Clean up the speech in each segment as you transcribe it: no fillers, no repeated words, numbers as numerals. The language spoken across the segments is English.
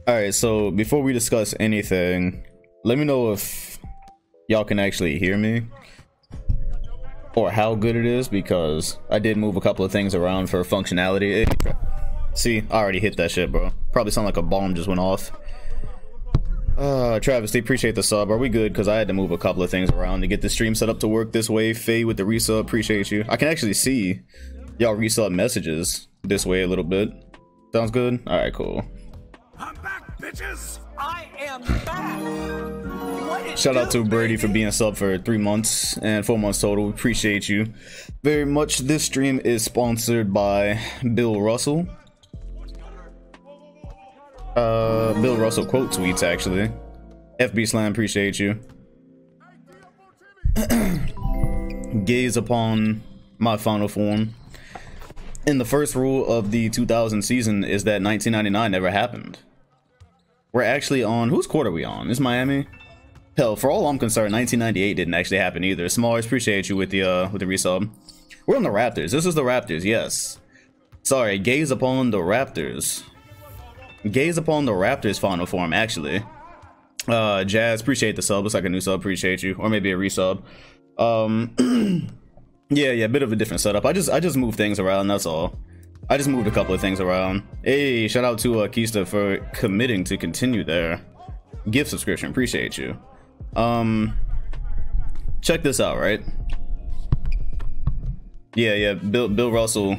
Alright, so before we discuss anything, let me know if y'all can actually hear me or how good it is, because I did move a couple of things around for functionality. See, I already hit that shit, bro. Probably sound like a bomb just went off. Travis, they appreciate the sub. Are we good? Because I had to move a couple of things around to get the stream set up to work this way. Faye with the resub, appreciate you. I can actually see y'all resub messages this way a little bit. Sounds good? Alright, cool. I'm back, bitches! I am back! Shout out to Brady for being sub for 3 months and 4 months total. Appreciate you very much. This stream is sponsored by Bill Russell. Bill Russell quote tweets, actually. FB Slam, appreciate you. Gaze upon my final form. And the first rule of the 2000 season is that 1999 never happened. We're actually on, whose court are we on? Is Miami? Hell, for all I'm concerned, 1998 didn't actually happen either. Smallers, appreciate you with the resub. We're on the Raptors. This is the Raptors, yes. Sorry, gaze upon the Raptors. Gaze upon the Raptors final form, actually. Jazz, appreciate the sub. Looks like a new sub, appreciate you. Or maybe a resub. Yeah, bit of a different setup. I just moved things around, that's all. I just moved a couple of things around. Hey, shout out to Kista for committing to continue their gift subscription. Appreciate you. Check this out, right? Yeah, Bill Russell.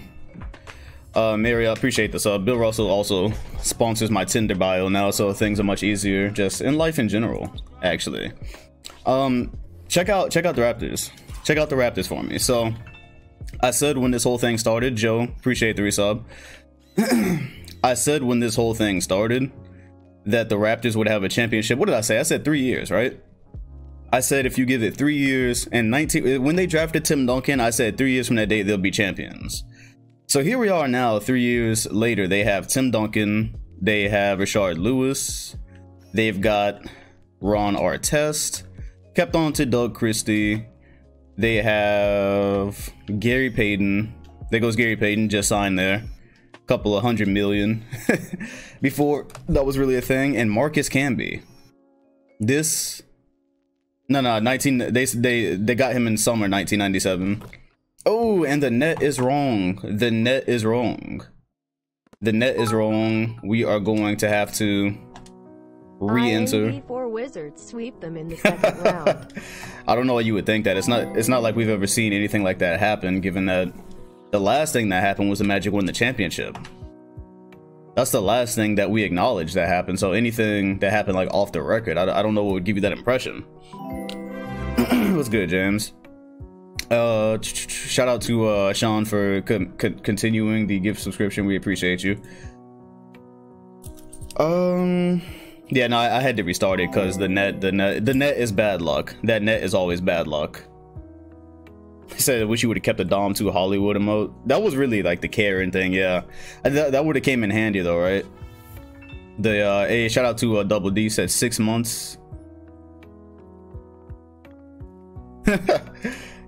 Mary, I appreciate the sub. Bill Russell also sponsors my Tinder bio now, so things are much easier just in life in general, actually. Check out the Raptors. Check out the Raptors for me. So I said when this whole thing started, Joe, appreciate the resub. I said when this whole thing started that the Raptors would have a championship. What did I say? I said 3 years, right? I said if you give it 3 years and when they drafted Tim Duncan, I said 3 years from that date they'll be champions. So here we are now, 3 years later. They have Tim Duncan, they have Rashard Lewis, they've got Ron Artest, kept on to Doug Christie. They have Gary Payton. There goes Gary Payton, just signed there. Couple of $100 million before that was really a thing. And Marcus Camby. This they got him in summer 1997. Oh, and the net is wrong. The net is wrong. The net is wrong. We are going to have to re-enter. Four Wizards sweep them in the second round. I don't know why you would think that. It's not like we've ever seen anything like that happen, given that the last thing that happened was the Magic won the championship. That's the last thing that we acknowledge that happened. So anything that happened like off the record, I don't know what would give you that impression. What's good, James? Shout out to Sean for continuing the gift subscription. We appreciate you. Yeah, no, I had to restart it because the net is bad luck. That net is always bad luck. He said, I wish you would have kept the Dom 2 Hollywood emote. That was really like the Karen thing, yeah. That would have came in handy though, right? The hey, shout out to Double D, said 6 months.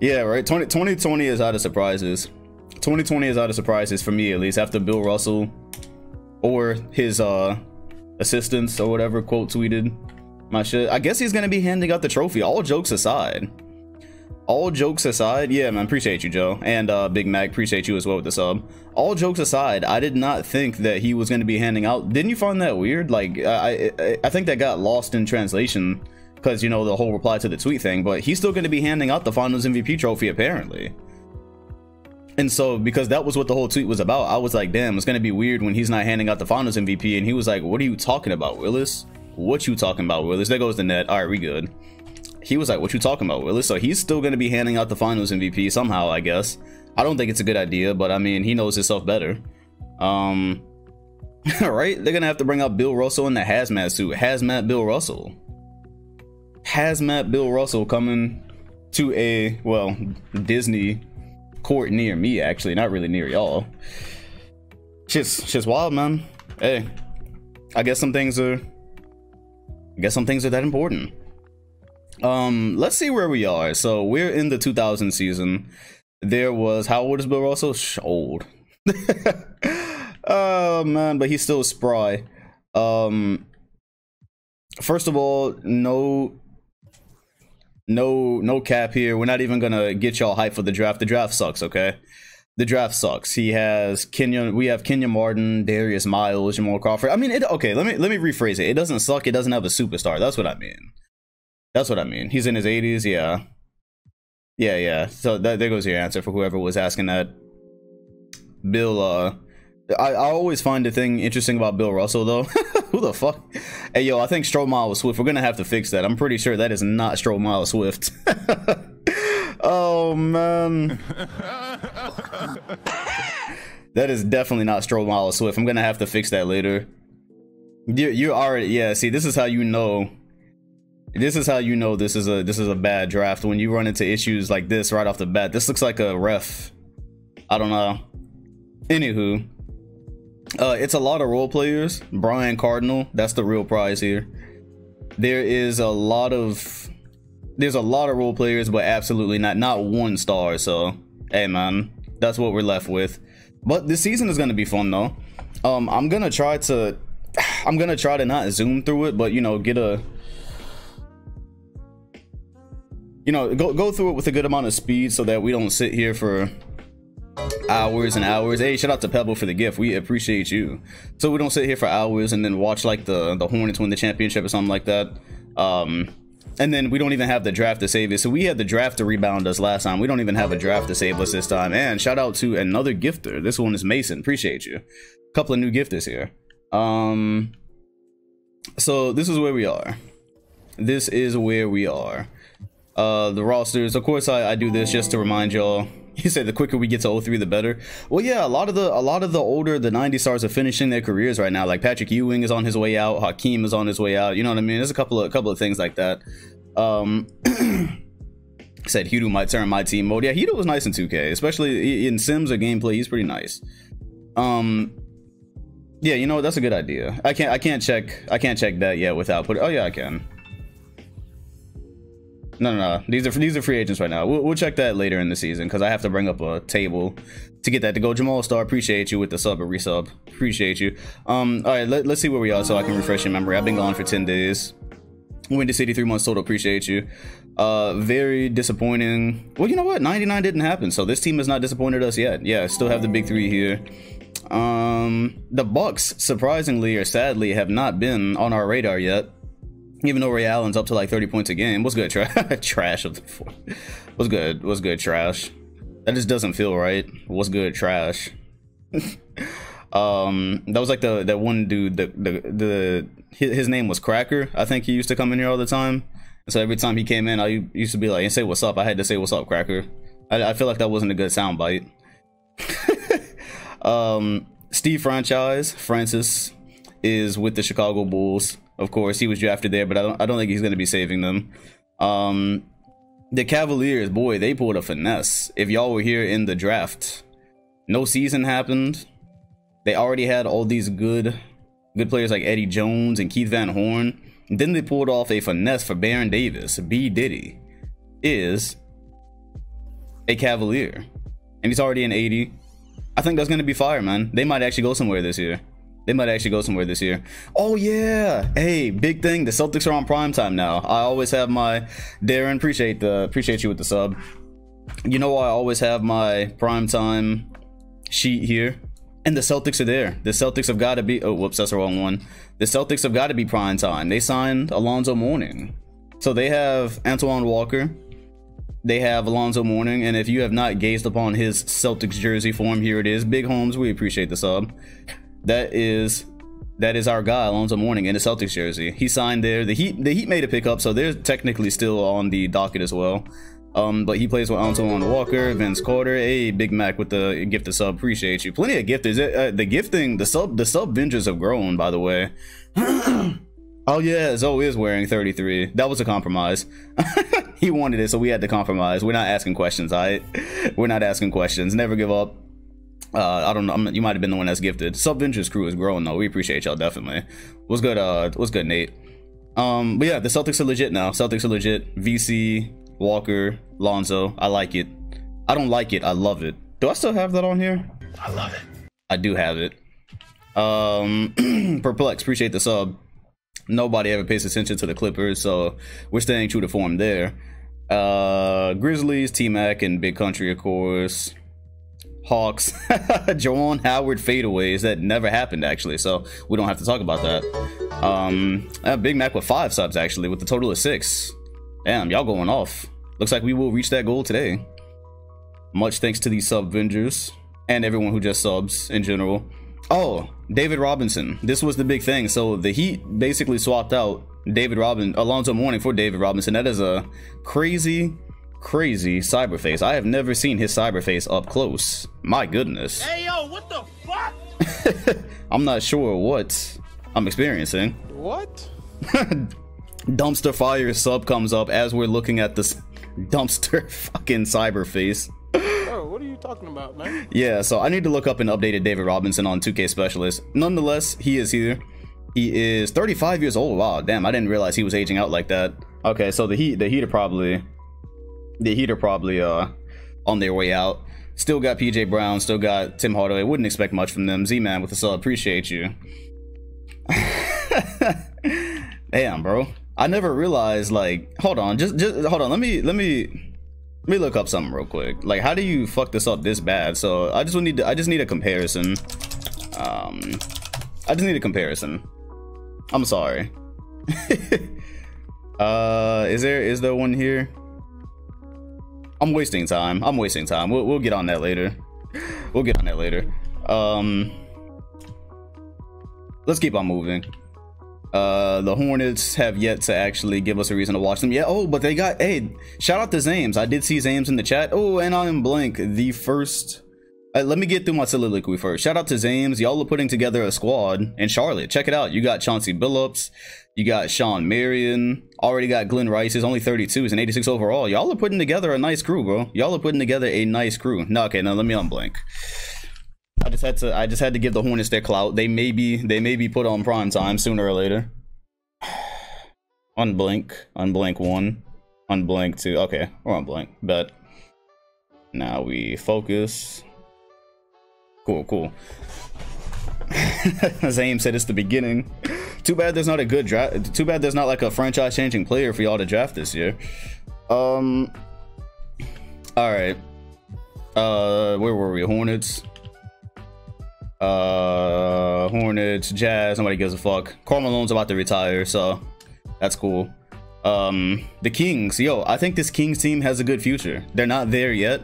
Yeah, right. 2020 is out of surprises. 2020 is out of surprises for me, at least, after Bill Russell or his assistants or whatever quote tweeted my shit. I guess he's gonna be handing out the trophy. All jokes aside, yeah, man, appreciate you, Joe, and Big Mac, appreciate you as well with the sub. All jokes aside, I did not think that he was gonna be handing out. Didn't you find that weird? Like I think that got lost in translation because, you know, the whole reply to the tweet thing, but he's still gonna be handing out the Finals MVP trophy apparently. And so, because that was what the whole tweet was about, I was like, damn, it's gonna be weird when he's not handing out the Finals MVP. And he was like, what are you talking about, Willis? What you talking about, Willis? There goes the net. All right, we good. He was like, what you talking about, Willis? So he's still gonna be handing out the Finals MVP somehow, I guess. I don't think it's a good idea, but I mean, he knows himself better. Right? They're gonna have to bring out Bill Russell in the hazmat suit. Hazmat Bill Russell. Hazmat Bill Russell coming to a, well, Disney court near me, actually, not really near y'all. Just wild, man. Hey, I guess some things are that important. Let's see where we are. So we're in the 2000 season. There was, how old is Bill Russell? Old. Oh man, but he's still spry. First of all, no cap here. We're not even gonna get y'all hype for the draft. The draft sucks, okay? The draft sucks. He has Kenya. We have Kenya Martin, Darius Miles, Jamal Crawford. I mean, okay. Let me rephrase it. It doesn't suck. It doesn't have a superstar. That's what I mean. That's what I mean. He's in his 80s. Yeah. Yeah. So there goes your answer for whoever was asking that. Bill. I always find the thing interesting about Bill Russell though. Who the fuck? Hey yo, I think Stromile was Swift. We're gonna have to fix that. I'm pretty sure that is not Stromile Swift. Oh man. That is definitely not Stromile Swift. I'm gonna have to fix that later. You already, yeah, see, this is how you know. This is how you know this is a bad draft, when you run into issues like this right off the bat. This looks like a ref. I don't know. Anywho. It's a lot of role players. Brian Cardinal, that's the real prize here. There's a lot of role players, but absolutely not one star. So hey man, that's what we're left with. But this season is gonna be fun though. I'm gonna try to not zoom through it, but you know, get a, you know, go through it with a good amount of speed so that we don't sit here for hours and hours. Hey, shout out to Pebble for the gift. We appreciate you. So we don't sit here for hours and then watch like the Hornets win the championship or something like that. And then we don't even have the draft to save it. So we had the draft to rebound us last time. We don't even have a draft to save us this time. And shout out to another gifter. This one is Mason. Appreciate you. A couple of new gifters here. So this is where we are. This is where we are. The rosters. Of course, I do this just to remind y'all. He said the quicker we get to 03, the better. Well, yeah, a lot of the older, the 90 stars are finishing their careers right now. Like Patrick Ewing is on his way out. Hakeem is on his way out. You know what I mean? There's a couple of things like that. Said Hudo might turn my team mode. Yeah, Hudo was nice in 2K, especially in Sims or gameplay. He's pretty nice. Yeah, you know what? That's a good idea. I can't check that yet without putting. Oh yeah, I can. No. These are free agents right now. We'll check that later in the season because I have to bring up a table to get that to go. Jamal Star, appreciate you with the sub or resub. Appreciate you. All right, let's see where we are so I can refresh your memory. I've been gone for 10 days. Went to City 3 months total. Appreciate you. Very disappointing. Well, you know what? 99 didn't happen, so this team has not disappointed us yet. Yeah, still have the big three here. The Bucks, surprisingly or sadly, have not been on our radar yet. Even though Ray Allen's up to like 30 points a game. What's good, trash of the four. What's good, trash? That just doesn't feel right. What's good, trash? That was like that one dude. His name was Cracker. I think he used to come in here all the time. And so every time he came in, I used to be like, and say what's up. I had to say what's up, Cracker. I feel like that wasn't a good soundbite. Steve Francis is with the Chicago Bulls. Of course, he was drafted there, but I don't think he's going to be saving them. The Cavaliers, boy, they pulled a finesse. If y'all were here in the draft, no season happened. They already had all these good players like Eddie Jones and Keith Van Horn. And then they pulled off a finesse for Baron Davis. B. Diddy is a Cavalier, and he's already an 80. I think that's going to be fire, man. They might actually go somewhere this year. Oh yeah, hey, big thing, the Celtics are on primetime now. I always have my Darren, appreciate you with the sub. You know, I always have my primetime sheet here, and the Celtics are there. The Celtics have got to be, oh whoops, that's the wrong one. The Celtics have got to be primetime. They signed Alonzo Mourning, so they have Antoine Walker, they have Alonzo Mourning, and if you have not gazed upon his Celtics jersey form, here it is. Big Holmes, we appreciate the sub. That is our guy, Alonzo Mourning, in the Celtics jersey. He signed there. The Heat made a pickup, so they're technically still on the docket as well. But he plays with Antoine Walker, Vince Carter. Hey, Big Mac with the gifted sub. Appreciate you. Plenty of gifters. The sub vengers have grown, by the way. Oh yeah, Zoe is wearing 33. That was a compromise. He wanted it, so we had to compromise. We're not asking questions, alright? We're not asking questions. Never give up. I don't know. You might have been the one that's gifted. Sub Ventures crew is growing though. We appreciate y'all definitely. What's good? What's good, Nate? But yeah, the Celtics are legit now. Celtics are legit. VC, Walker, Lonzo. I like it. I don't like it. I love it. Do I still have that on here? I love it. I do have it. Perplex, appreciate the sub. Nobody ever pays attention to the Clippers, so we're staying true to form there. Grizzlies, T-Mac, and Big Country, of course. Hawks, Jawan Howard fadeaways. That never happened, actually, so we don't have to talk about that. Big Mac with 5 subs, actually, with a total of 6. Damn, y'all going off. Looks like we will reach that goal today. Much thanks to these sub vendors and everyone who just subs in general. Oh, David Robinson. This was the big thing. So the Heat basically swapped out Alonzo Mourning for David Robinson. That is a crazy cyberface. I have never seen his cyberface up close. My goodness. Hey, yo, what the fuck? I'm not sure what I'm experiencing. What? Dumpster fire sub comes up as we're looking at this dumpster fucking cyberface. Bro, what are you talking about, man? Yeah, so I need to look up an updated David Robinson on 2K Specialist. Nonetheless, he is here. He is 35 years old. Wow, damn, I didn't realize he was aging out like that. Okay, so the Heat are probably on their way out. Still got PJ Brown, still got Tim Hardaway. Wouldn't expect much from them. Z-Man with the sub, appreciate you. Damn, bro. I never realized, like, hold on, just hold on. Let me look up something real quick. Like, how do you fuck this up this bad? So I just need a comparison. I just need a comparison. I'm sorry. Is there one here? I'm wasting time. We'll get on that later. Let's keep on moving. The Hornets have yet to actually give us a reason to watch them. Yeah, oh, but they got, hey, shout out to Zames. I did see Zames in the chat. Oh, and I am blank. The first, let me get through my soliloquy first. Shout out to Zames. Y'all are putting together a squad in Charlotte. Check it out. You got Chauncey Billups. You got Sean Marion. Already got Glenn Rice. He's only 32. He's an 86 overall. Y'all are putting together a nice crew, bro. Y'all are putting together a nice crew. No, okay, no, let me unblank. I just had to give the Hornets their clout. They may be put on prime time sooner or later. Unblank 1, unblank 2. Okay, we're on blank. Bet. Now we focus. Cool. Zame said it's the beginning. Too bad there's not a good draft. Too bad there's not like a franchise-changing player for y'all to draft this year. All right. Where were we? Hornets. Hornets, Jazz, nobody gives a fuck. Karl Malone's about to retire, so that's cool. The Kings, yo, I think this Kings team has a good future. They're not there yet.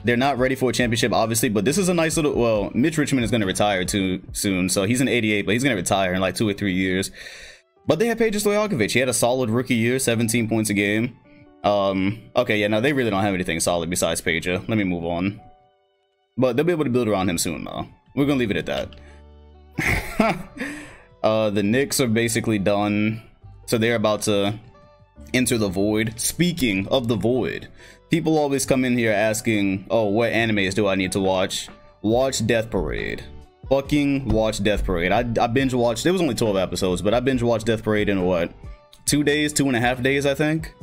They're not ready for a championship, obviously, but this is a nice little, well, Mitch Richmond is going to retire too soon, so he's an 88, but he's going to retire in like 2 or 3 years. But they had Peja Stojakovic. He had a solid rookie year, 17 points a game. Okay, yeah, no, they really don't have anything solid besides Peja. Let me move on. But they'll be able to build around him soon, though. We're gonna leave it at that. The Knicks are basically done, so they're about to enter the void. Speaking of the void, people always come in here asking, oh, what animes do I need to watch? Watch Death Parade. Fucking watch Death Parade. I binge watched, it was only 12 episodes, but I binge watched Death Parade in what, 2 days, 2.5 days, I think.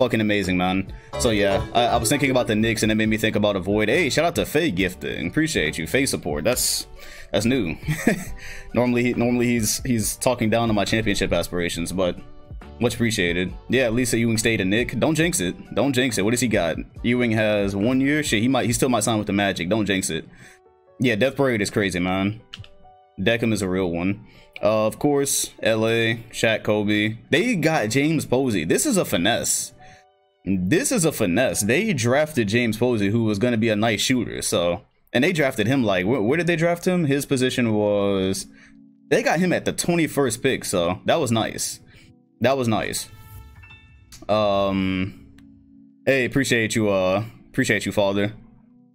Fucking amazing, man. So yeah, I was thinking about the Knicks and it made me think about a void. Hey, shout out to Faye Gifting. Appreciate you. Faye support. That's new. normally he's talking down on my championship aspirations, but much appreciated. Yeah, Lisa Ewing stayed a Knick. Don't jinx it. Don't jinx it. What does he got? Ewing has 1 year. Shit, he still might sign with the Magic. Don't jinx it. Yeah, Death Parade is crazy, man. Deckham is a real one. Of course, LA, Shaq, Kobe. They got James Posey. This is a finesse. They drafted James Posey, who was going to be a nice shooter. So, and they drafted him like, where did they draft him? His position was, they got him at the 21st pick. So that was nice. Hey, appreciate you, father.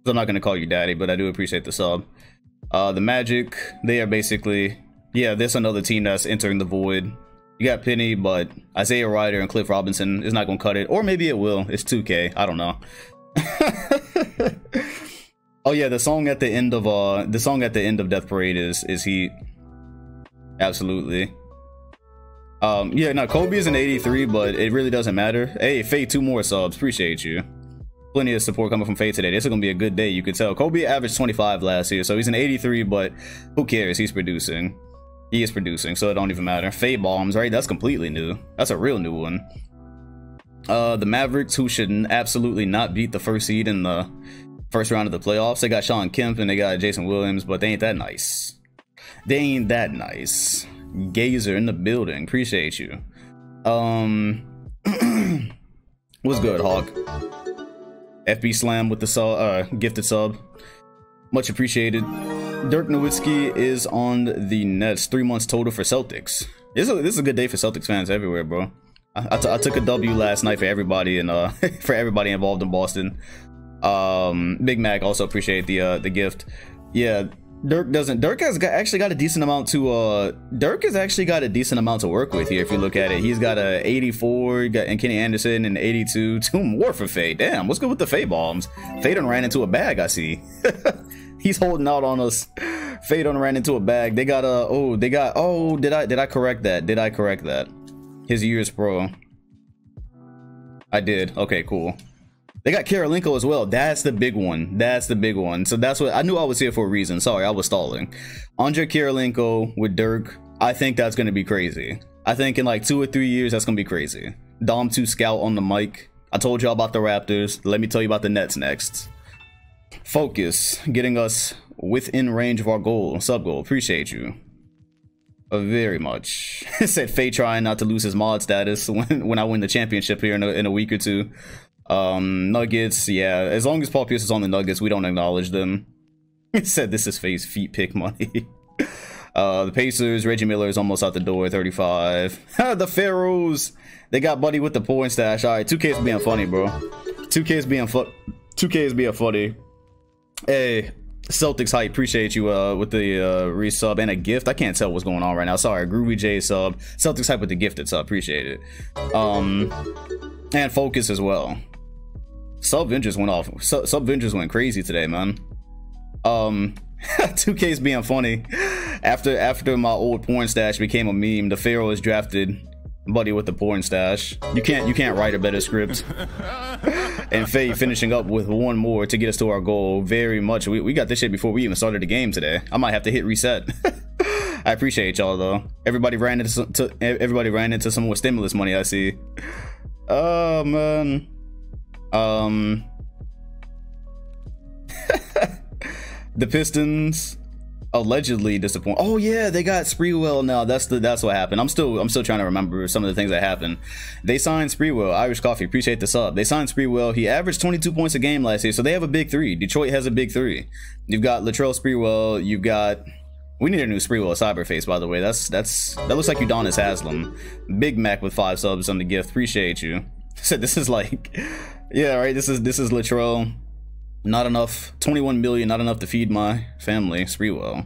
I'm not going to call you daddy, but I do appreciate the sub. The Magic, they are basically, yeah, there's another team that's entering the void. You got Penny, but Isaiah Ryder and Cliff Robinson is not gonna cut it, or maybe it will. It's 2K. I don't know. Oh yeah, the song at the end of Death Parade is Heat. Absolutely. Yeah, no, Kobe is an 83, but it really doesn't matter. Hey, Faye, 2 more subs. Appreciate you. Plenty of support coming from Faye today. This is gonna be a good day. You could tell. Kobe averaged 25 last year, so he's an 83. But who cares? He's producing. He is producing, so it don't even matter. Faye bombs, right? That's completely new. That's a real new one. The Mavericks, who should absolutely not beat the first seed in the first round of the playoffs. They got Sean Kemp and they got Jason Williams, but they ain't that nice. They ain't that nice. Gazer in the building. Appreciate you. What's good, Hawk? FB Slam with the gifted sub. Much appreciated. Dirk Nowitzki is on the Nets. 3 months total for Celtics. This is a good day for Celtics fans everywhere, bro. I took a W last night for everybody and for everybody involved in Boston. Big Mac also appreciate the gift. Yeah, Dirk has actually got a decent amount to Dirk has actually got a decent amount to work with here if you look at it. He's got a 84, and Kenny Anderson and 82. 2 more for Faye. Damn, what's good with the Faye bombs? Faye done ran into a bag, I see. He's holding out on us. Faye done ran into a bag. They got did I correct that? Did I correct that? His years pro. I did. Okay, cool. They got Karolinko as well. That's the big one. That's the big one. So that's what I knew I was here for a reason. Sorry, I was stalling. Andre Karolinko with Dirk. I think that's going to be crazy. I think in like 2 or 3 years, that's going to be crazy. Dom 2 Scout on the mic. I told y'all about the Raptors. Let me tell you about the Nets next. Focus. Getting us within range of our goal. Sub goal. Appreciate you. Very much. Said Faye trying not to lose his mod status when I win the championship here in a week or two. Nuggets, yeah, as long as Paul Pierce is on the Nuggets, we don't acknowledge them. It said this is Faye's feet pick money. The Pacers, Reggie Miller is almost out the door, 35. The Pharaohs, they got Buddy with the point stash. All right, 2K is being funny, bro. 2K is being funny. Hey, Celtics hype, appreciate you with the resub and a gift. I can't tell what's going on right now. Sorry, Groovy J sub. Celtics hype with the gifted sub, appreciate it. And Focus as well. Sub Vengers went off. Sub Vengers went crazy today, man. 2K's being funny. After my old porn stash became a meme, the Pharaoh is drafted Buddy with the porn stash. You can't write a better script. And Faye finishing up with 1 more to get us to our goal. Very much. We got this shit before we even started the game today. I might have to hit reset. I appreciate y'all though. Everybody ran into some more stimulus money, I see. Oh man. The Pistons allegedly disappoint. Oh yeah, they got Spreewell now. That's what happened. I'm still trying to remember some of the things that happened. They signed Spreewell. Irish Coffee, appreciate the sub. They signed Spreewell. He averaged 22 points a game last year, so they have a big 3. Detroit has a big 3. You've got Latrell Spreewell. You've got. We need a new Spreewell Cyberface, by the way. That looks like Udonis Haslam. Big Mac with 5 subs on the gift. Appreciate you. So this is like, yeah, right. This is Latrell. Not enough. 21 million. Not enough to feed my family. Spreewell.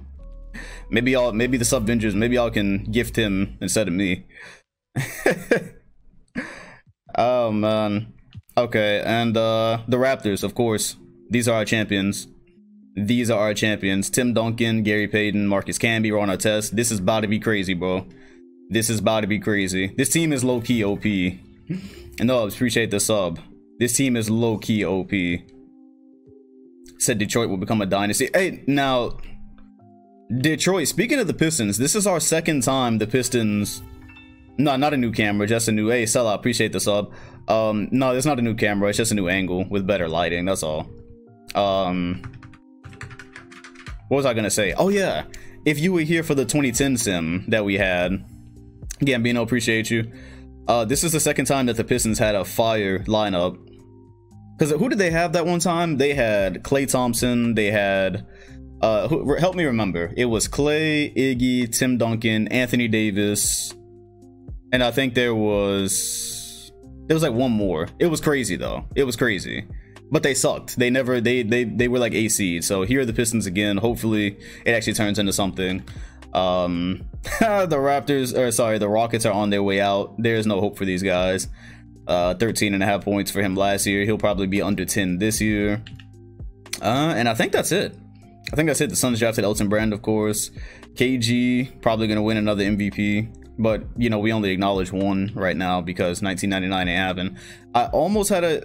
Maybe the sub Vengers. Maybe y'all can gift him instead of me. Oh man. Okay, and the Raptors, of course. These are our champions. These are our champions. Tim Duncan, Gary Payton, Marcus Camby, Ron Artest. This is about to be crazy, bro. This is about to be crazy. This team is low-key OP. And no, appreciate the sub. This team is low-key OP. Said Detroit will become a dynasty. Hey, now, Detroit, speaking of the Pistons, this is our 2nd time the Pistons... No, not a new camera, just a new... Hey, Sella, appreciate the sub. No, it's not a new camera. It's just a new angle with better lighting. That's all. What was I gonna say? Oh yeah, if you were here for the 2010 sim that we had, Gambino, appreciate you. This is the 2nd time that the Pistons had a fire lineup. Because who did they have that one time? They had Klay Thompson. They had help me remember. It was Klay, Iggy, Tim Duncan, Anthony Davis, and I think there was like 1 more. It was crazy though. It was crazy. But they sucked. They were like a seed. So here are the Pistons again. Hopefully it actually turns into something. The Rockets are on their way out. There's no hope for these guys. 13.5 points for him last year. He'll probably be under 10 this year. And I think that's it. The Suns drafted Elton Brand, of course. KG probably gonna win another MVP. But you know, we only acknowledge 1 right now because 1999 ain't happened. I almost had a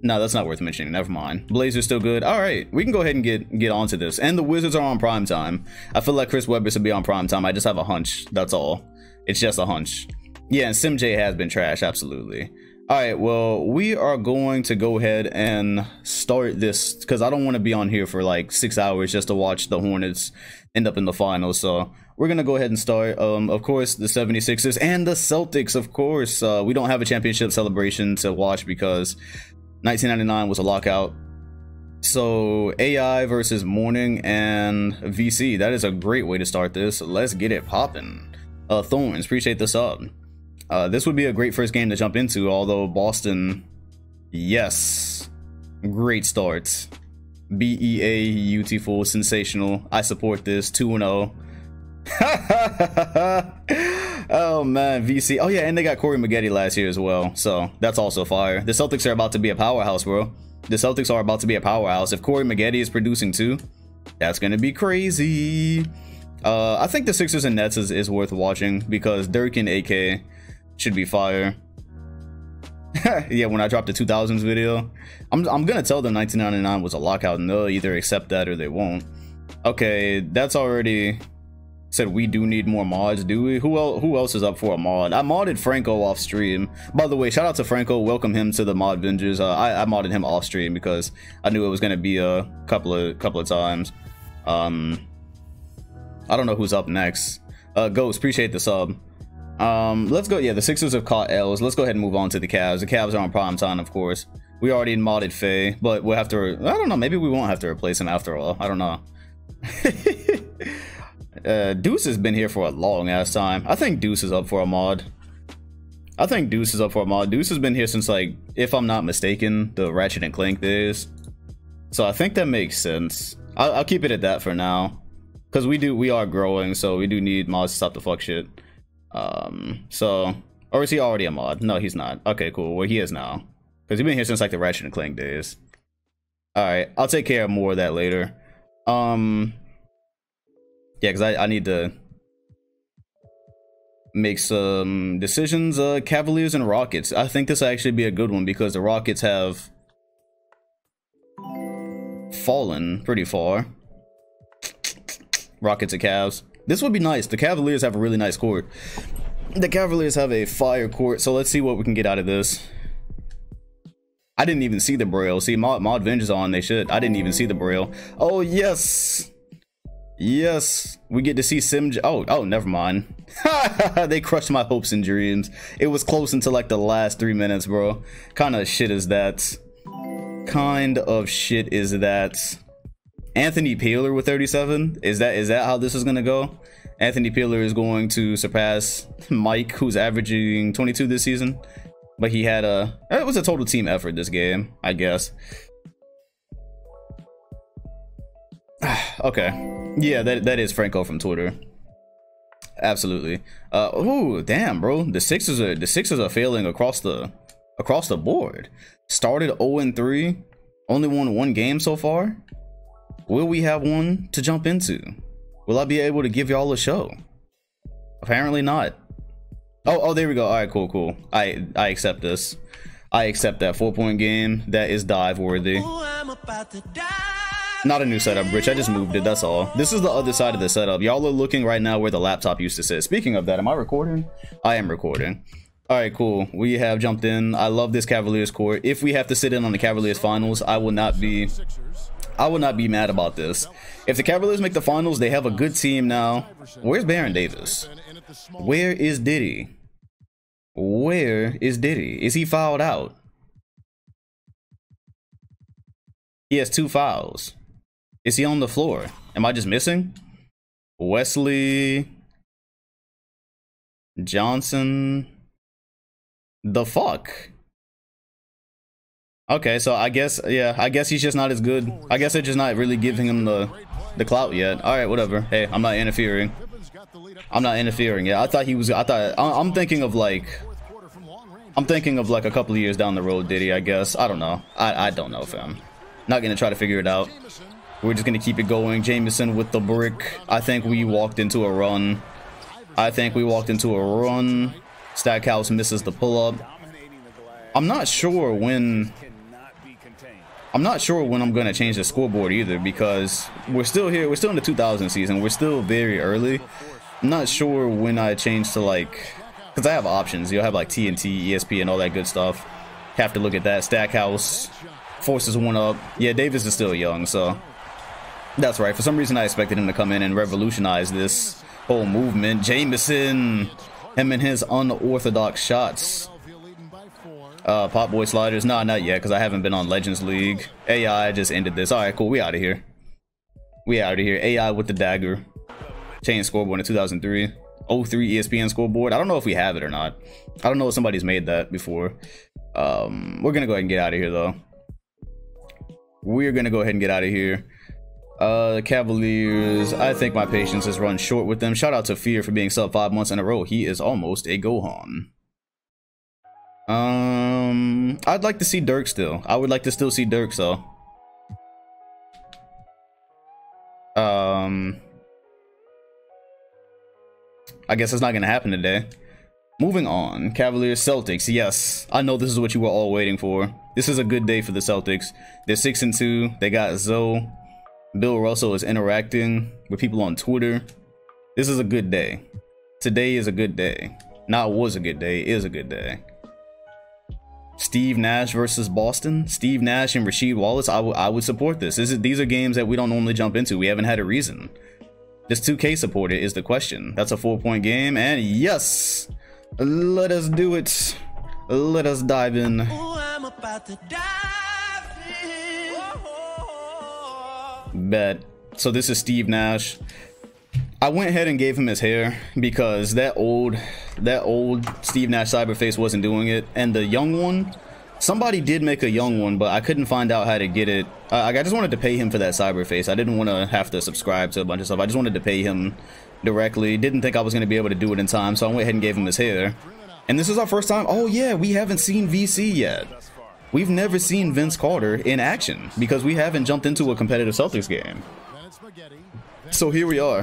No, that's not worth mentioning. Never mind. Blazers still good. All right, we can go ahead and get onto this. And the Wizards are on prime time. I feel like Chris Webber should be on prime time. I just have a hunch. That's all. It's just a hunch. Yeah, and SimJ has been trash. Absolutely. All right, well, we are going to go ahead and start this because I don't want to be on here for like 6 hours just to watch the Hornets end up in the finals. So we're going to go ahead and start. Of course, the 76ers and the Celtics, of course. We don't have a championship celebration to watch because 1999 was a lockout. So AI versus Morning and VC. That is a great way to start this. Let's get it popping. Thorns, appreciate the sub. This would be a great first game to jump into, although Boston, yes, great start. Beautiful, sensational. I support this. 2-0. Oh man, VC. Oh yeah, and they got Corey Maggette last year as well, so that's also fire. The Celtics are about to be a powerhouse, bro. The Celtics are about to be a powerhouse. If Corey Maggette is producing too, that's gonna be crazy. I think the Sixers and Nets is worth watching because Dirk and AK should be fire. Yeah, when I dropped the 2000s video, I'm gonna tell them 1999 was a lockout and they'll either accept that or they won't. Okay, that's already said. We do need more mods, do we? Who else is up for a mod? I modded Franco off stream. By the way, shout out to Franco. Welcome him to the Mod Vengers. I modded him off stream because I knew it was gonna be a couple of times. I don't know who's up next. Ghost, appreciate the sub. Let's go. Yeah, the Sixers have caught L's. Let's go ahead and move on to the Cavs. The Cavs are on prime time, of course. We already modded Faye, but we'll have to. I don't know. Maybe we won't have to replace him after all. I don't know. Deuce has been here for a long ass time. I think Deuce is up for a mod. Deuce has been here since, like, if I'm not mistaken, the Ratchet and Clank days. So I think that makes sense. I'll keep it at that for now, because we are growing, so we do need mods to stop the fuck shit. So, or is he already a mod? No, he's not. Okay, cool. Well, he is now, because he's been here since like the Ratchet and Clank days. All right, I'll take care of more of that later. Yeah, because I need to make some decisions. Cavaliers and Rockets. I think this will actually be a good one because the Rockets have fallen pretty far. Rockets and Cavs. This would be nice. The Cavaliers have a really nice court. The Cavaliers have a fire court, so let's see what we can get out of this. I didn't even see the braille. See, Mod Venge is on. They should. I didn't even see the braille. Oh, yes. Yes. We get to see Sim. Oh, never mind. They crushed my hopes and dreams. It was close until like the last 3 minutes, bro. Kind of shit is that? Anthony Peeler with 37. Is that how this is gonna go? Anthony Peeler is going to surpass Mike, who's averaging 22 this season, but it was a total team effort this game, I guess. Okay, yeah, that is Franco from Twitter. Absolutely. Oh damn, bro, the Sixers are failing across the board. Started 0-3, only won 1 game so far. Will we have one to jump into? Will I be able to give y'all a show? Apparently not. Oh, there we go. All right, cool. I accept this. I accept that 4-point game. That is dive worthy. Not a new setup, Rich. I just moved it. That's all. This is the other side of the setup. Y'all are looking right now where the laptop used to sit. Speaking of that, am I recording? I am recording. All right, cool. We have jumped in. I love this Cavaliers court. If we have to sit in on the Cavaliers finals, I will not be mad about this. If the Cavaliers make the finals, they have a good team now. Where's Baron Davis? Where is Diddy? Is he fouled out? He has 2 fouls. Is he on the floor? Am I just missing? Wesley Johnson. The fuck? Okay, so I guess he's just not as good. I guess they're just not really giving him the clout yet. All right, whatever. Hey, I'm not interfering. Yeah, I'm thinking of like a couple of years down the road, Diddy, I guess. I don't know. I don't know, fam. Not gonna try to figure it out. We're just gonna keep it going. Jameson with the brick. I think we walked into a run. Stackhouse misses the pull-up. I'm not sure when I'm not sure when I'm gonna change the scoreboard either, because we're still here. We're still in the 2000 season. We're still very early. I'm not sure when I change to, like, because I have options. You'll have like TNT, ESPN, all that good stuff. Have to look at that. Stackhouse forces one up. Yeah, Davis is still young, so that's right. For some reason, I expected him to come in and revolutionize this whole movement. Jameson, him and his unorthodox shots. Pop boy sliders. Nah, not yet, because I haven't been on Legends League. AI just ended this. All right, cool. We out of here. We out of here. AI with the dagger. Change scoreboard in 2003. 03 ESPN scoreboard. I don't know if we have it or not. I don't know if somebody's made that before. We're gonna go ahead and get out of here, though. We're gonna go ahead and get out of here. Cavaliers. I think my patience has run short with them. Shout out to Fear for being sub 5 months in a row. He is almost a Gohan. I'd like to see Dirk still. I would like to still see Dirk, so. I guess it's not gonna happen today. Moving on. Cavalier Celtics. Yes, I know this is what you were all waiting for. This is a good day for the Celtics. They're 6-2. They got Zoe. Bill Russell is interacting with people on Twitter. This is a good day. Today is a good day. Not was a good day, is a good day. Steve Nash versus Boston. Steve Nash and Rasheed Wallace. I would support this. These are games that we don't normally jump into. We haven't had a reason. Does 2K support it is the question. That's a 4-point game, and yes, let us do it. Let us dive in. Ooh, I'm about to dive in. Bet. So this is Steve Nash. I went ahead and gave him his hair because that old Steve Nash Cyberface wasn't doing it, and the young one, somebody did make a young one, but I couldn't find out how to get it. I just wanted to pay him for that Cyberface. I didn't want to have to subscribe to a bunch of stuff. I just wanted to pay him directly. Didn't think I was going to be able to do it in time, so I went ahead and gave him his hair. And this is our first time. Oh yeah, we haven't seen VC yet. We've never seen Vince Carter in action because we haven't jumped into a competitive Celtics game. So here we are.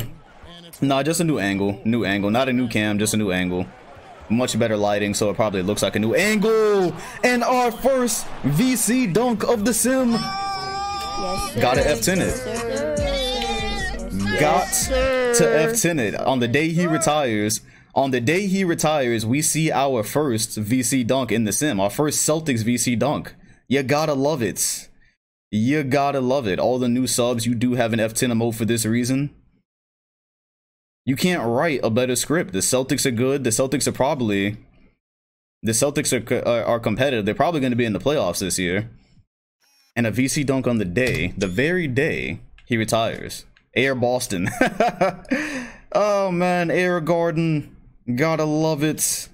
Nah, just a new angle. New angle. Not a new cam, just a new angle. Much better lighting, so it probably looks like a new angle. And our first VC dunk of the sim. Yes, Gotta F10 it. Got to F10 it. On the day he retires, we see our first VC dunk in the sim. Our first Celtics VC dunk. You gotta love it. You gotta love it. All the new subs, you do have an F10 emote for this reason. You can't write a better script. The Celtics are good. The Celtics are competitive. They're probably going to be in the playoffs this year. And a VC dunk on the very day he retires. Air Boston. Oh man, Air Garden. Gotta love it.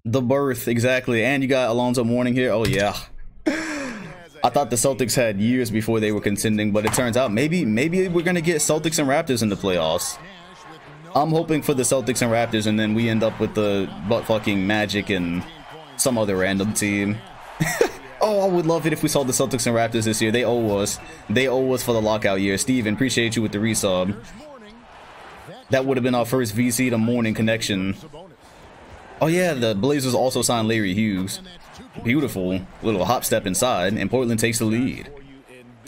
The birth, exactly. And you got Alonzo Mourning here. Oh yeah. I thought the Celtics had years before they were contending, but it turns out maybe we're going to get Celtics and Raptors in the playoffs. I'm hoping for the Celtics and Raptors, and then we end up with the butt-fucking Magic and some other random team. Oh, I would love it if we saw the Celtics and Raptors this year. They owe us. They owe us for the lockout year. Steven, appreciate you with the resub. That would have been our first VC to morning connection. Oh yeah, the Blazers also signed Larry Hughes. Beautiful little hop step inside, and Portland takes the lead.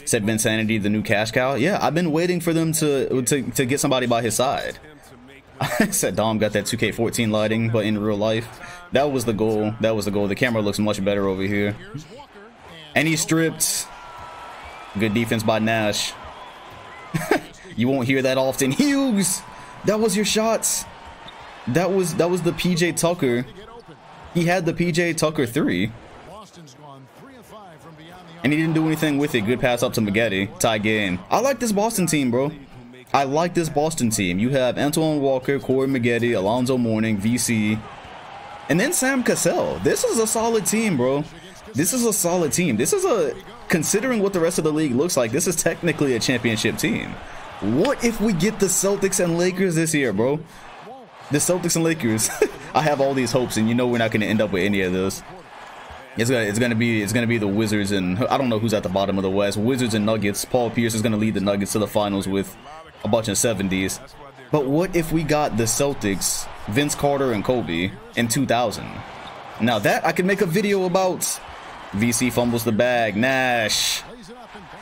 Said Vinsanity, the new cash cow. Yeah, I've been waiting for them to get somebody by his side. I said Dom got that 2K14 lighting, but in real life, that was the goal. That was the goal. The camera looks much better over here. And he stripped. Good defense by Nash. You won't hear that often. Hughes, that was your shots. That was the PJ Tucker. He had the PJ Tucker 3. And he didn't do anything with it. Good pass up to Maggette. Tie game. I like this Boston team, bro. I like this Boston team. You have Antoine Walker, Corey Maggette, Alonzo Mourning, VC, and then Sam Cassell. This is a solid team, bro. This is a solid team. This is a, considering what the rest of the league looks like, this is technically a championship team. What if we get the Celtics and Lakers this year, bro? The Celtics and Lakers. I have all these hopes, and you know we're not going to end up with any of this. It's gonna be the Wizards, and I don't know who's at the bottom of the West. Wizards and Nuggets. Paul Pierce is gonna lead the Nuggets to the finals with a bunch of 70s. But what if we got the Celtics, Vince Carter and Kobe in 2000? Now that I could make a video about. VC fumbles the bag. Nash.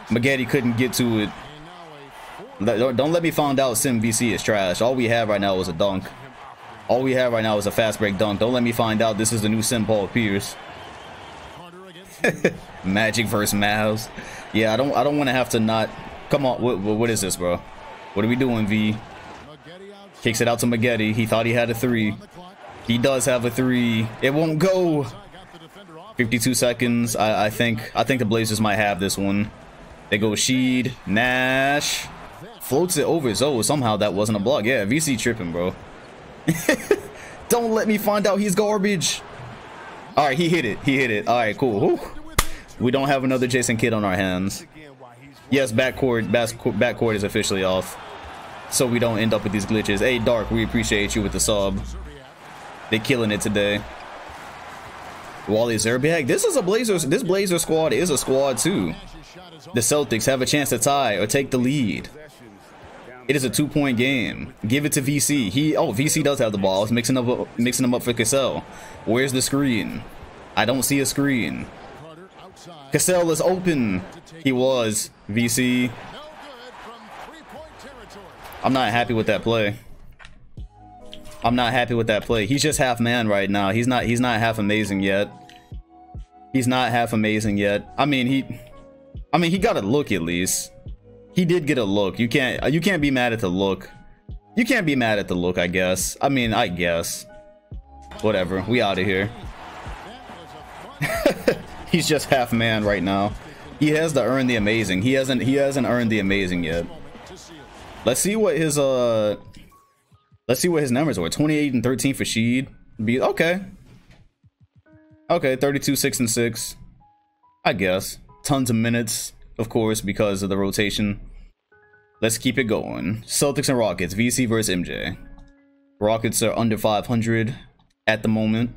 Maggette couldn't get to it. Don't let me find out Sim VC is trash. All we have right now is a dunk. All we have right now is a fast break dunk. Don't let me find out this is the new Sim Paul Pierce. Magic versus Mavs. Yeah, I don't want to have to not. Come on, what is this, bro? What are we doing, V? Kicks it out to Maggette. He thought he had a 3. He does have a 3. It won't go. 52 seconds. I think the Blazers might have this one. They go Sheed. Nash floats it over. Oh, somehow that wasn't a block. Yeah, VC tripping, bro. Don't let me find out he's garbage. All right, he hit it. He hit it. All right, cool. Whew. We don't have another Jason Kidd on our hands. Yes, backcourt is officially off, so we don't end up with these glitches. Hey, Dark, we appreciate you with the sub. They killing it today. Wally Zerbiak. This is a Blazers. This Blazer squad is a squad too. The Celtics have a chance to tie or take the lead. It is a 2-point game. Give it to VC. VC does have the ball. It's mixing them up for Cassell. Where's the screen? I don't see a screen. Cassell is open. He was. VC. I'm not happy with that play. I'm not happy with that play. He's just half man right now. He's not half amazing yet. He's not half amazing yet. I mean, he got a look at least. He did get a look. You can't be mad at the look. You can't be mad at the look, I guess. I mean, I guess. Whatever. We out of here. He's just half man right now. He has to earn the amazing. He hasn't earned the amazing yet. Let's see what his numbers were. 28 and 13 for Sheed. Okay. Okay, 32, 6 and 6. I guess. Tons of minutes, of course, because of the rotation. Let's keep it going. Celtics and Rockets. VC versus MJ. Rockets are under 500 at the moment.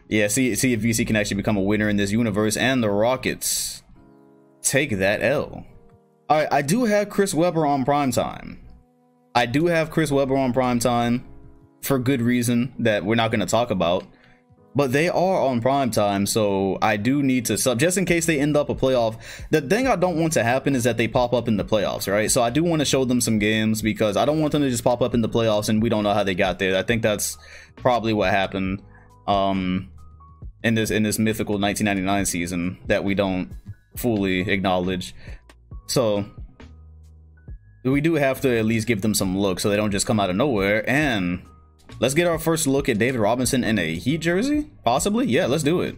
Yeah, see if VC can actually become a winner in this universe, and the Rockets take that L. All right, I do have Chris Webber on primetime. I do have Chris Webber on primetime for good reason that we're not going to talk about. But they are on primetime, so I do need to sub just in case they end up a playoff. The thing I don't want to happen is that they pop up in the playoffs, right? So I do want to show them some games because I don't want them to just pop up in the playoffs and we don't know how they got there. I think that's probably what happened in this mythical 1999 season that we don't fully acknowledge. So we do have to at least give them some look so they don't just come out of nowhere. And let's get our first look at David Robinson in a Heat jersey, possibly. Yeah, let's do it.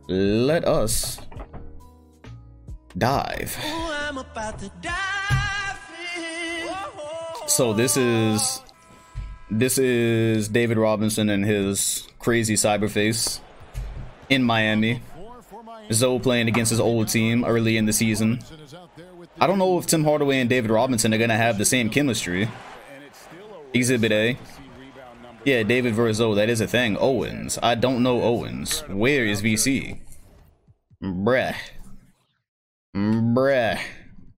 Let us dive. Ooh, I'm about to dive in. So this is David Robinson and his crazy cyberface in Miami. Zoe playing against his old team early in the season. I don't know if Tim Hardaway and David Robinson are gonna have the same chemistry. Exhibit A. Yeah, David versus Zoe, that is a thing. Owens. I don't know Owens. Where is VC? Bruh.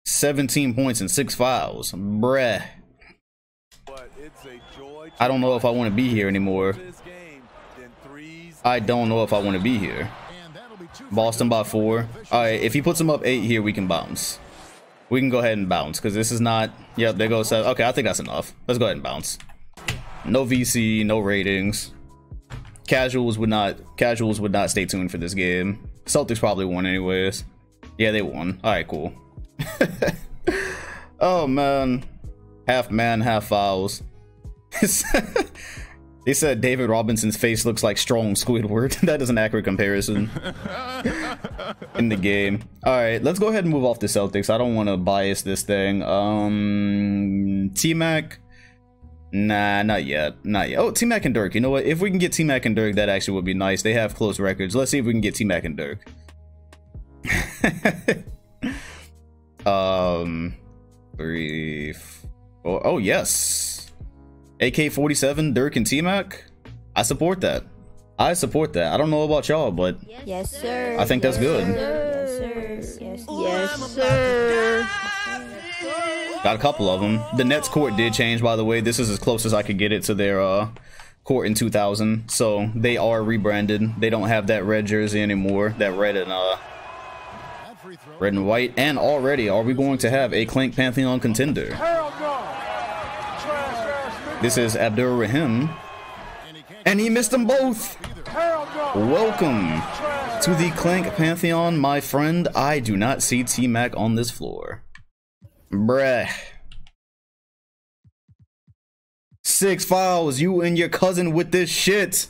17 points and 6 fouls. Bruh. I don't know if I want to be here anymore. I don't know if I want to be here. Boston by 4. Alright, if he puts him up 8 here, we can bounce. We can go ahead and bounce, because this is not... Yep, there goes 7. Okay, I think that's enough. Let's go ahead and bounce. No VC, no ratings. Casuals would not stay tuned for this game. Celtics probably won anyways. Yeah, they won. Alright, cool. Oh, man, half fouls. They said David Robinson's face looks like strong Squidward. That is an accurate comparison in the game. All right, let's go ahead and move off the Celtics. I don't want to bias this thing. T-Mac. Nah, not yet. Oh, T-Mac and Dirk. You know what? If we can get T-Mac and Dirk, that actually would be nice. They have close records. Let's see if we can get T-Mac and Dirk. Brief. Oh, yes. AK-47, Dirk and T-Mac. I support that. I don't know about y'all, but yes, sir. I think that's good. Yes, sir. Got a couple of them. The Nets court did change, by the way. This is as close as I could get it to their court in 2000, so they are rebranded. They don't have that red jersey anymore, that red and white. And already, are we going to have a Clank Pantheon contender? This is Abdur Rahim, and he missed them both. Welcome to the Clank Pantheon, my friend. I do not see T-Mac on this floor. Bruh. 6 fouls, you and your cousin with this shit.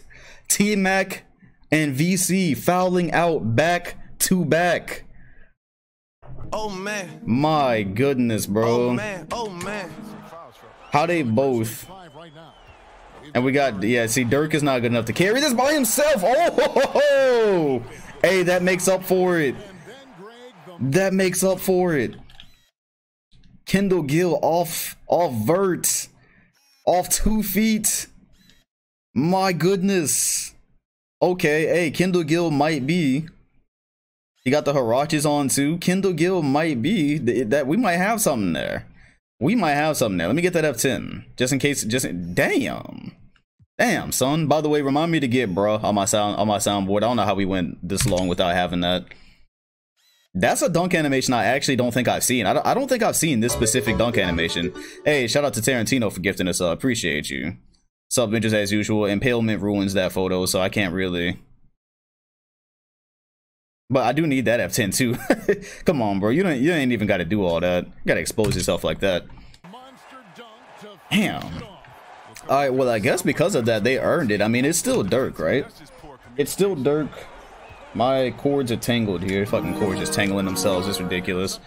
T-Mac and VC fouling out back to back. Oh man. My goodness, bro. Oh man. Oh man. How they both. And we got, yeah, see, Dirk is not good enough to carry this by himself. Oh, hey, that makes up for it. That makes up for it. Kendall Gill off vert. Off 2 feet. My goodness. Okay, hey, Kendall Gill might be. He got the Hirachis on too. Kendall Gill might be that we might have something there. We might have something there. Let me get that F10 just in case. Damn, son. By the way, remind me to get bruh on my soundboard. I don't know how we went this long without having that. That's a dunk animation I actually don't think I've seen. I don't think I've seen this specific dunk animation. Hey, shout out to Tarantino for gifting us. Appreciate you. Sub bitches as usual. Impalement ruins that photo, so I can't really. But I do need that F10 too. Come on, bro. You ain't even got to do all that. You got to expose yourself like that. Damn. All right. Well, I guess because of that, they earned it. I mean, it's still Dirk, right? It's still Dirk. My cords are tangled here. Fucking cords just tangling themselves. It's ridiculous.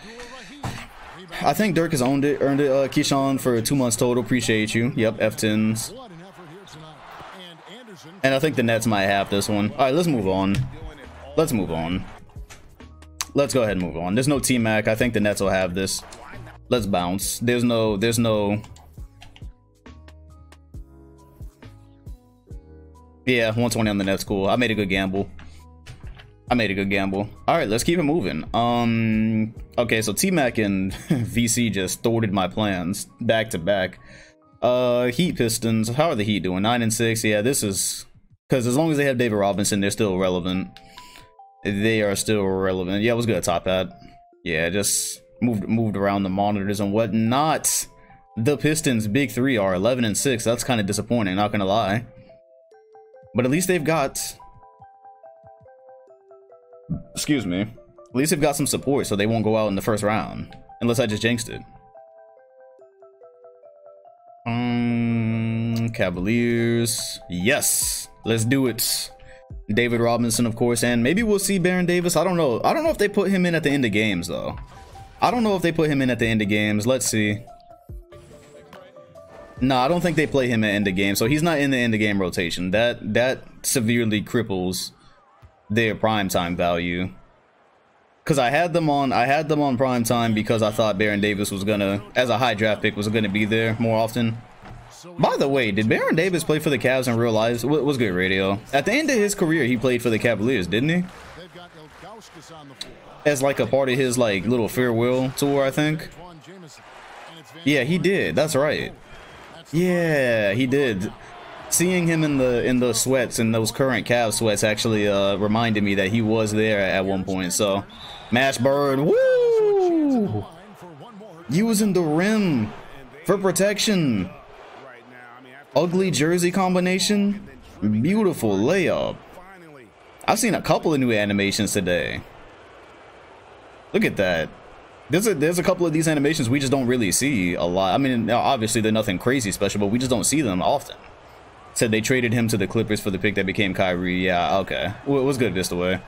I think Dirk has earned it. Keyshawn for 2 months total. Appreciate you. Yep, F10s. And I think the Nets might have this one. All right, let's move on. Let's move on. Let's go ahead and move on. There's no T-Mac. I think the Nets will have this. Let's bounce. There's no. Yeah, 120 on the Nets. Cool. I made a good gamble. All right, let's keep it moving. Okay, so T-Mac and VC just thwarted my plans back to back. Heat Pistons. How are the Heat doing? 9 and 6. Yeah, this is because as long as they have David Robinson, they're still relevant. They are still relevant. Yeah, it was good. Top hat. Yeah, just moved around the monitors and whatnot. The Pistons' big three are 11 and 6. That's kind of disappointing. Not gonna lie. But at least they've got. Excuse me. At least they've got some support, so they won't go out in the first round. Unless I just jinxed it. Cavaliers. Yes. Let's do it. David Robinson, of course, and maybe we'll see Baron Davis. I don't know. I don't know if they put him in at the end of games, though. I don't know if they put him in at the end of games. Let's see. No, I don't think they play him at end of game, so he's not in the end of game rotation. That severely cripples their primetime value. Because I had them on primetime because I thought Baron Davis was gonna, as a high draft pick, was gonna be there more often. By the way, did Baron Davis play for the Cavs in real life? What's good, radio? At the end of his career, he played for the Cavaliers, didn't he? As like a part of his like little farewell tour, I think. Yeah, he did. That's right. Yeah, he did. Seeing him in the sweats, in those current Cavs sweats, actually reminded me that he was there at one point. So, Mashburn, woo! Using the rim for protection. Ugly jersey combination. Beautiful layup. I've seen a couple of new animations today. Look at that. There's a couple of these animations we just don't really see a lot. I mean, obviously they're nothing crazy special, but we just don't see them often. Said they traded him to the Clippers for the pick that became Kyrie. Yeah, okay. Well, it was good this way.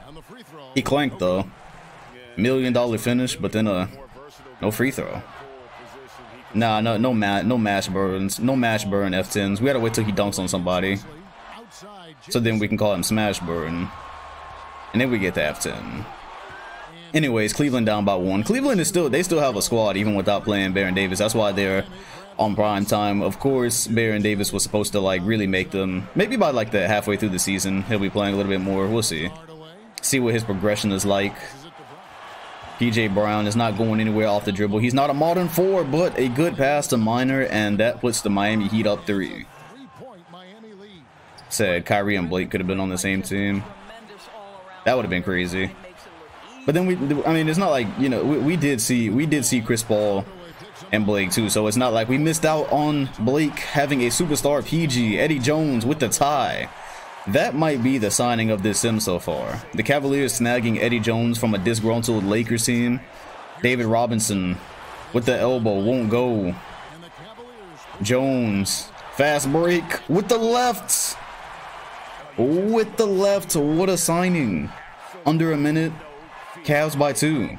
He clanked though. $1 million finish, but then no free throw. Nah, no mash burns, no mash burn F10s. We gotta wait till he dunks on somebody, so then we can call him smash burn, and then we get the F10. Anyways, Cleveland down by 1. Cleveland is they still have a squad even without playing Baron Davis. That's why they're on prime time. Of course, Baron Davis was supposed to like really make them. Maybe by like the halfway through the season, he'll be playing a little bit more. We'll see. See what his progression is like. PJ Brown is not going anywhere off the dribble. He's not a modern 4, but a good pass to Minor, and that puts the Miami Heat up 3. said Kyrie and Blake could have been on the same team. That would have been crazy. But then I mean, it's not like, you know, we did see Chris Paul and Blake too, so it's not like we missed out on Blake having a superstar PG, Eddie Jones with the tie. That might be the signing of this sim so far. The Cavaliers snagging Eddie Jones from a disgruntled Lakers team. David Robinson with the elbow, won't go. Jones, fast break with the left. With the left, what a signing. Under a minute, Cavs by 2.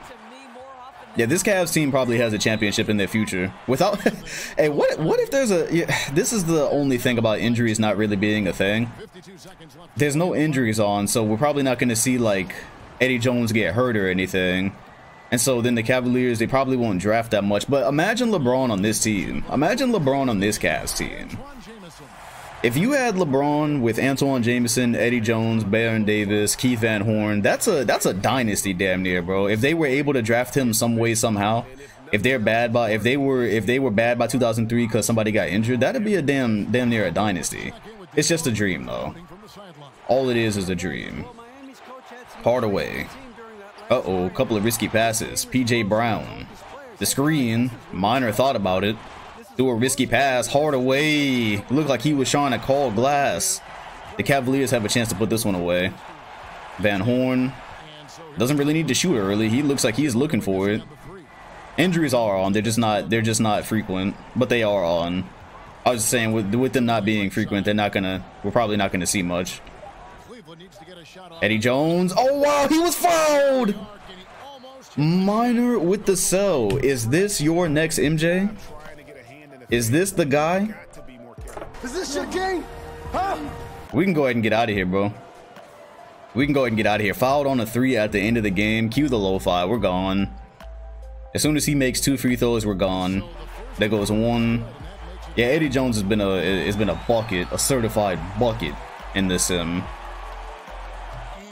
Yeah, this Cavs team probably has a championship in their future. Without, hey, what if there's a? Yeah, this is the only thing about injuries not really being a thing. There's no injuries on, so we're probably not going to see like Eddie Jones get hurt or anything. And so then the Cavaliers, they probably won't draft that much. But imagine LeBron on this team. Imagine LeBron on this Cavs team. If you had LeBron with Antoine Jameson, Eddie Jones, Baron Davis, Keith Van Horn, that's a dynasty damn near, bro. If they were able to draft him some way somehow, if they were bad by 2003 because somebody got injured, that'd be a damn near a dynasty. It's just a dream though. All it is a dream. Hardaway. Uh-oh, couple of risky passes. PJ Brown. The screen. Minor thought about it. Threw a risky pass. Hardaway. Looked like he was trying to call glass. The Cavaliers have a chance to put this one away. Van Horn. Doesn't really need to shoot early. He looks like he's looking for it. Injuries are on. They're just not frequent. But they are on. I was saying with them not being frequent, we're probably not gonna see much. Eddie Jones. Oh wow, he was fouled. Minor with the sell. Is this your next MJ? Is this the guy? Is this your game? Huh? We can go ahead and get out of here, bro. We can go ahead and get out of here. Fouled on a 3 at the end of the game. Cue the lo-fi. We're gone. As soon as he makes 2 free throws, we're gone. There goes 1. Yeah, Eddie Jones has been a bucket, a certified bucket in this sim.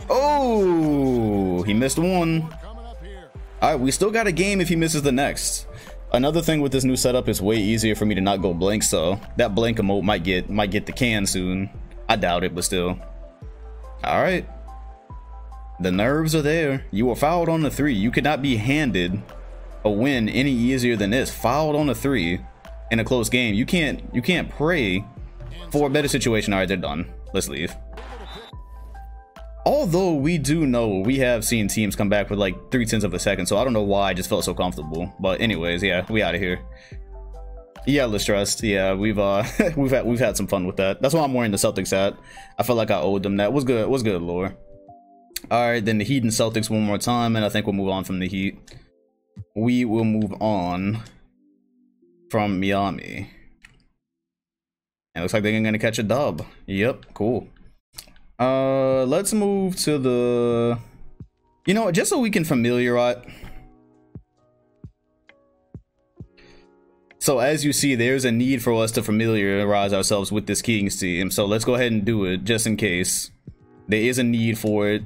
Oh, he missed 1. All right, we still got a game if he misses the next. Another thing with this new setup is way easier for me to not go blank, so that blank emote might get the can soon. I doubt it, but still. All right. The nerves are there. You were fouled on the 3. You could not be handed a win any easier than this. Fouled on a 3 in a close game. You can't pray for a better situation. All right, they're done. Let's leave. Although we do know we have seen teams come back with like 0.3 of a second, so I don't know why I just felt so comfortable. But anyways, yeah, we out of here. Yeah, let's trust. Yeah, we've had some fun with that. That's why I'm wearing the Celtics hat. I felt like I owed them that. Was good, lore. All right, then the Heat and Celtics one more time, and I think we'll move on from the Heat. We will move on from Miami. And it looks like they're gonna catch a dub. Yep, cool. Let's move to the, you know, just so we can familiarize. So as you see, there's a need for us to familiarize ourselves with this Kings team. So let's go ahead and do it just in case. There is a need for it.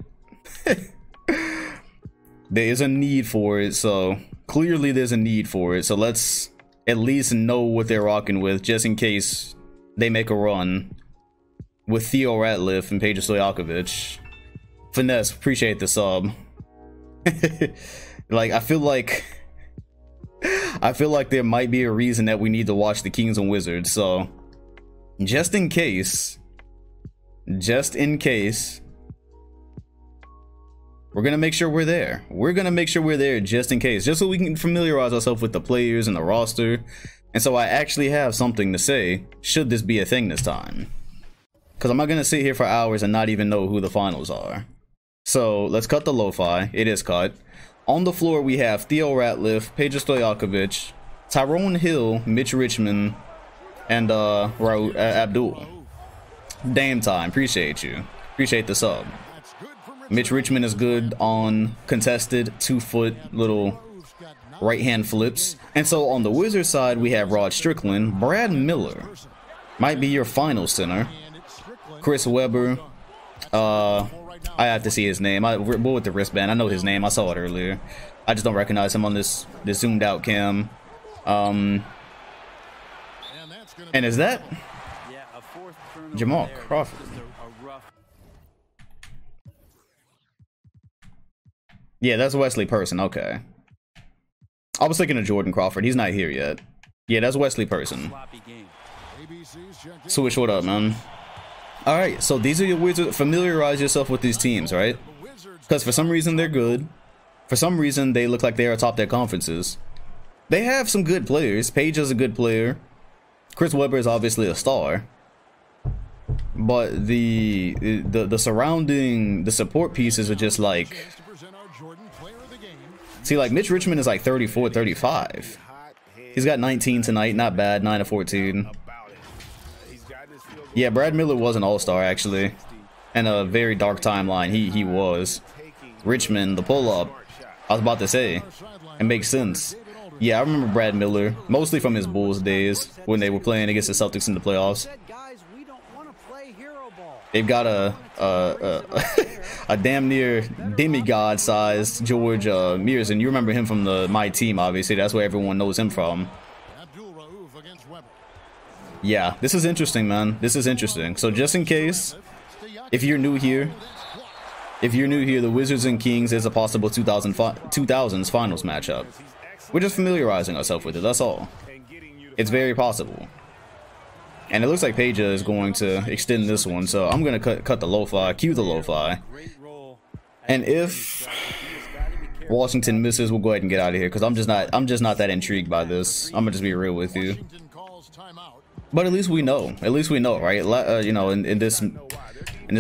There is a need for it. So clearly there's a need for it. So let's at least know what they're rocking with just in case they make a run. With Theo Ratliff and Peja Stojakovic. Finesse, appreciate the sub. Like, I feel like there might be a reason that we need to watch the Kings and Wizards. So, just in case, we're gonna make sure we're there. We're gonna make sure we're there just in case, just so we can familiarize ourselves with the players and the roster. And so I actually have something to say, should this be a thing this time. Because I'm not going to sit here for hours and not even know who the finals are. So let's cut the lo-fi. It is cut. On the floor, we have Theo Ratliff, Peja Stojakovic, Tyrone Hill, Mitch Richmond, and Abdul. Dame time. Appreciate you. Appreciate the sub. Mitch Richmond is good on contested 2-foot little right-hand flips. And so on the Wizards side, we have Rod Strickland. Brad Miller might be your final center. Chris Webber, I have to see his name. We're with the wristband. I know his name. I saw it earlier. I just don't recognize him on this zoomed out cam. And is that? Jamal Crawford. Yeah, that's Wesley Person. Okay. I was thinking of Jordan Crawford. He's not here yet. Yeah, that's Wesley Person. Switch, what up, man? Alright, so these are your Wizards. Familiarize yourself with these teams, right? Because for some reason they're good. For some reason they look like they are atop their conferences. They have some good players. Page is a good player. Chris Webber is obviously a star. But the surrounding, the support pieces are just like... See, like, Mitch Richmond is like 34, 35. He's got 19 tonight, not bad, 9 of 14. Yeah, Brad Miller was an all-star, actually. And a very dark timeline, he was. Richmond, the pull-up, I was about to say. It makes sense. Yeah, I remember Brad Miller, mostly from his Bulls days, when they were playing against the Celtics in the playoffs. They've got a damn near demigod-sized George Mears, and you remember him from my team, obviously. That's where everyone knows him from. Yeah, this is interesting, man. This is interesting. So just in case, if you're new here, the Wizards and Kings is a possible 2000s finals matchup. We're just familiarizing ourselves with it, that's all. It's very possible. And it looks like Peja is going to extend this one, so I'm going to cut the lo-fi, cue the lo-fi. And if Washington misses, we'll go ahead and get out of here, because I'm just not that intrigued by this. I'm gonna just be real with you. But at least we know. At least we know, right? You know, in this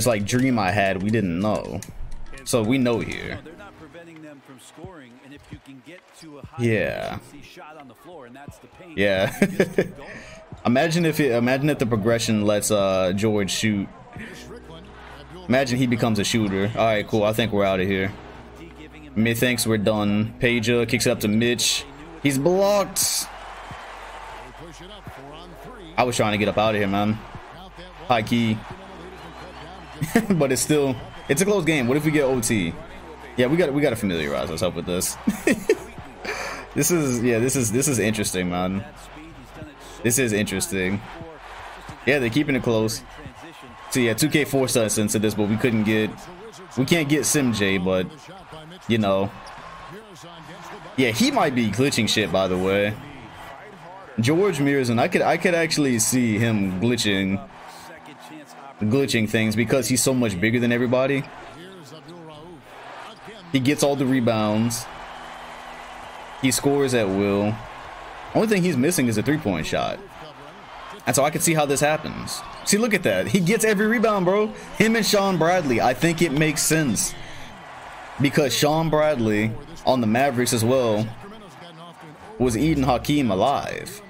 like dream I had, we didn't know. So we know here. Yeah. Yeah. Imagine if the progression lets George shoot. Imagine he becomes a shooter. All right, cool. I think we're out of here. Methinks we're done. Peja kicks it up to Mitch. He's blocked. I was trying to get up out of here, man. High key. But it's a close game. What if we get OT? Yeah, we got to familiarize ourselves with this. This is interesting, man. This is interesting. Yeah, they're keeping it close. So yeah, 2K forced us into this, but we can't get SimJ, but you know. Yeah, he might be glitching shit, by the way. George Mears, and I could actually see him glitching things because he's so much bigger than everybody. He gets all the rebounds. He scores at will. Only thing he's missing is a three-point shot. And so I can see how this happens. See, look at that. He gets every rebound, bro. Him and Sean Bradley. I think it makes sense. Because Sean Bradley, on the Mavericks as well, was eating Hakeem alive.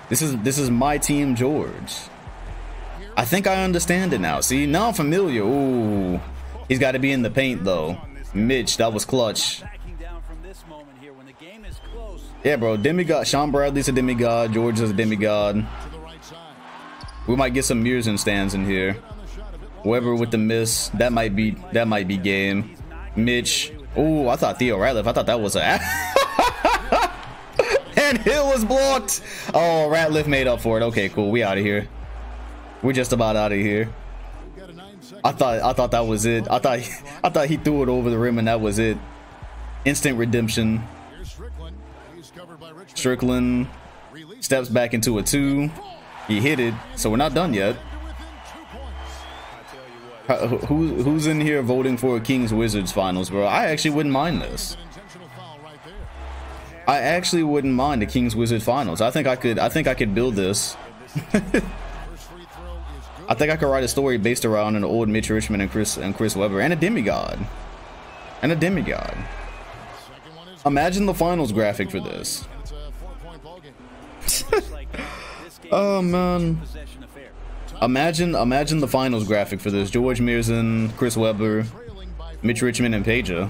This is my team, George. I think I understand it now. See, now I'm familiar. Ooh. He's got to be in the paint, though. Mitch, that was clutch. Yeah, bro, demigod. Sean Bradley's a demigod. George is a demigod. We might get some Mearson stands in here. Weber with the miss. That might be game. Mitch. Oh, I thought Theo Ratliff. I thought that was a. And Hill was blocked. Oh, Ratliff made up for it. Okay, cool. We out of here. We're just about out of here. I thought that was it. I thought he threw it over the rim and that was it. Instant redemption. Strickland steps back into a 2. He hit it, so we're not done yet. Who's in here voting for a Kings Wizards finals, bro? I actually wouldn't mind this. I actually wouldn't mind the Kings Wizards finals. I think I could build this. I think I could write a story based around an old Mitch Richmond and Chris Webber and a demigod. Imagine the finals graphic for this. Oh man. Imagine the finals graphic for this. George Mearson, Chris Webber, Mitch Richmond, and Peja.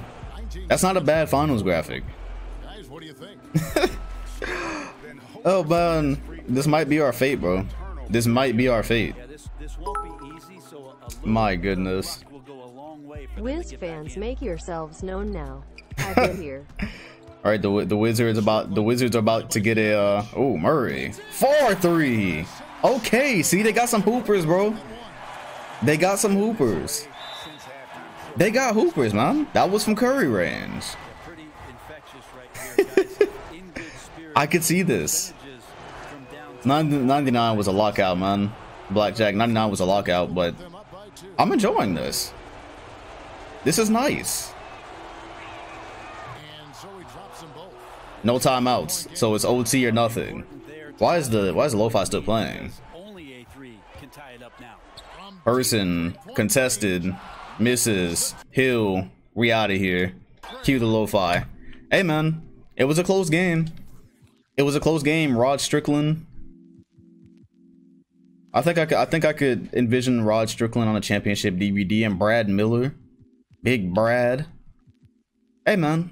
That's not a bad finals graphic. Oh man, this might be our fate, bro. This might be our fate. My goodness. Wiz fans, make yourselves known now. I've been here. All right, the Wizards are about to get a oh Murray 4-3. Okay, see, they got some hoopers, bro. They got some hoopers. They got hoopers, man. That was from Curry range. I could see this. 99 was a lockout, man. Blackjack, 99 was a lockout, but I'm enjoying this. This is nice. No timeouts, so it's OT or nothing. Why is the lo-fi still playing? Person contested, misses, Hill, we out of here. Cue the lo-fi. Hey man, it was a close game. It was a close game. Rod Strickland. I think I could envision Rod Strickland on a championship DVD and Brad Miller. Big Brad. Hey man.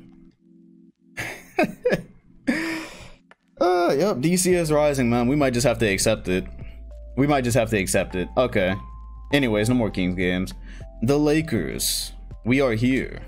Yep, DC is rising, man. We might just have to accept it. We might just have to accept it. Okay. Anyways, no more Kings games. The Lakers. We are here.